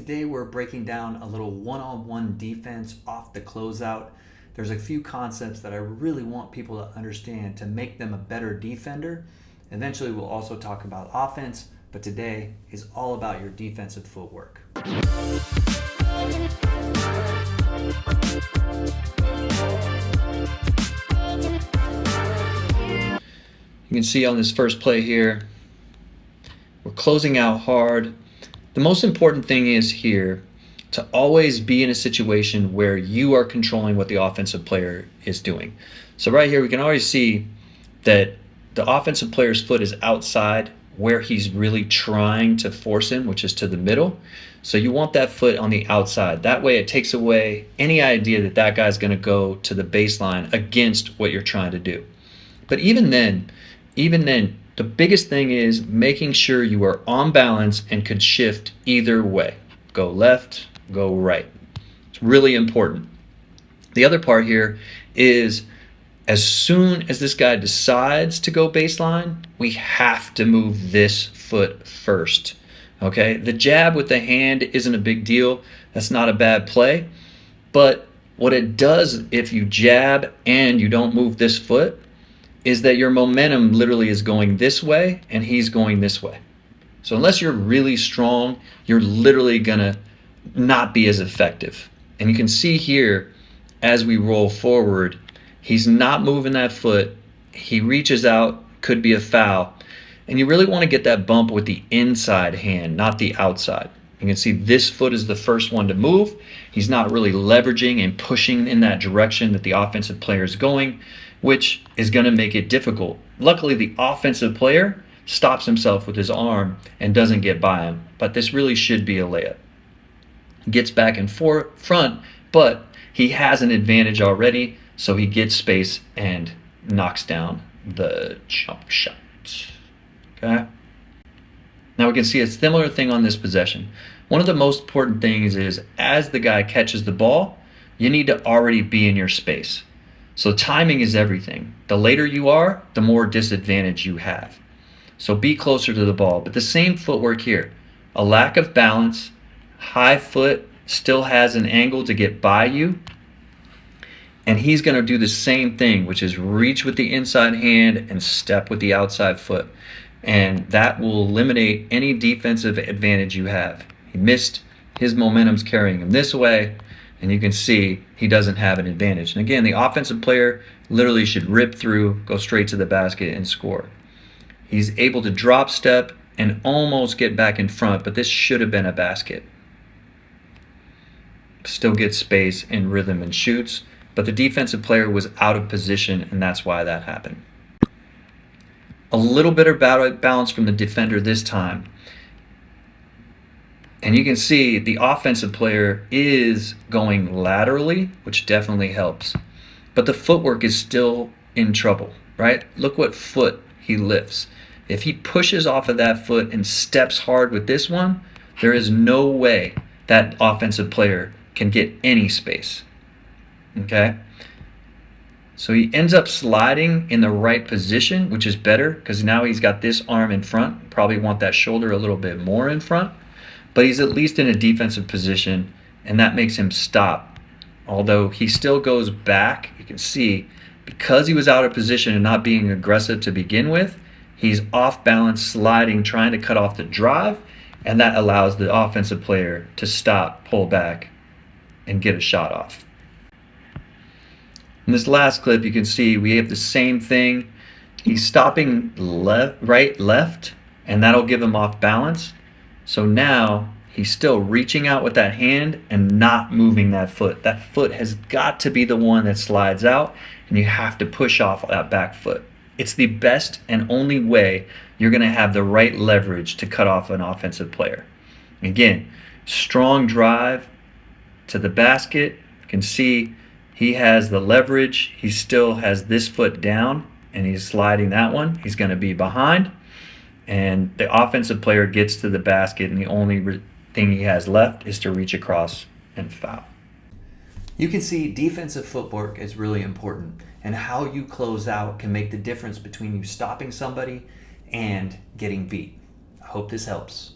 today we're breaking down a little one-on-one defense off the closeout. There's a few concepts that I really want people to understand to make them a better defender. Eventually we'll also talk about offense, but today is all about your defensive footwork. You can see on this first play here, we're closing out hard. The most important thing is here to always be in a situation where you are controlling what the offensive player is doing. So right here, we can already see that the offensive player's foot is outside where he's really trying to force him, which is to the middle. So you want that foot on the outside. That way it takes away any idea that that guy's going to go to the baseline against what you're trying to do. But even then, the biggest thing is making sure you are on balance and could shift either way. Go left, go right. It's really important. The other part here is as soon as this guy decides to go baseline, we have to move this foot first. Okay? The jab with the hand isn't a big deal. That's not a bad play. But what it does if you jab and you don't move this foot is that your momentum literally is going this way and he's going this way. So unless you're really strong, you're literally gonna not be as effective. And you can see here as we roll forward, he's not moving that foot. He reaches out, could be a foul. And you really want to get that bump with the inside hand, not the outside. You can see this foot is the first one to move. He's not really leveraging and pushing in that direction that the offensive player is going, which is going to make it difficult. Luckily, the offensive player stops himself with his arm and doesn't get by him. But this really should be a layup. Gets back and front, but he has an advantage already, so he gets space and knocks down the jump shot. Okay. Now we can see a similar thing on this possession. One of the most important things is as the guy catches the ball, you need to already be in your space. So timing is everything. The later you are, the more disadvantage you have. So be closer to the ball. But the same footwork here. A lack of balance, high foot still has an angle to get by you. And he's going to do the same thing, which is reach with the inside hand and step with the outside foot. And that will eliminate any defensive advantage you have. He missed, his momentum's carrying him this way, and you can see he doesn't have an advantage. And again, the offensive player literally should rip through, go straight to the basket and score. He's able to drop step and almost get back in front, but this should have been a basket. Still gets space and rhythm and shoots, but the defensive player was out of position, and that's why that happened. A little bit of balance from the defender this time. And you can see the offensive player is going laterally, which definitely helps. But the footwork is still in trouble, right? Look what foot he lifts. If he pushes off of that foot and steps hard with this one, there is no way that offensive player can get any space. Okay? So he ends up sliding in the right position, which is better because now he's got this arm in front. Probably want that shoulder a little bit more in front. But he's at least in a defensive position, and that makes him stop. Although he still goes back, you can see, because he was out of position and not being aggressive to begin with, he's off balance, sliding, trying to cut off the drive, and that allows the offensive player to stop, pull back, and get a shot off. In this last clip, you can see we have the same thing. He's stopping right, left, and that'll give him off balance. So now he's still reaching out with that hand and not moving that foot. That foot has got to be the one that slides out, and you have to push off that back foot. It's the best and only way you're going to have the right leverage to cut off an offensive player. Again, strong drive to the basket. You can see he has the leverage. He still has this foot down, and he's sliding that one. He's going to be behind. And the offensive player gets to the basket, and the only thing he has left is to reach across and foul. You can see defensive footwork is really important, and how you close out can make the difference between you stopping somebody and getting beat. I hope this helps.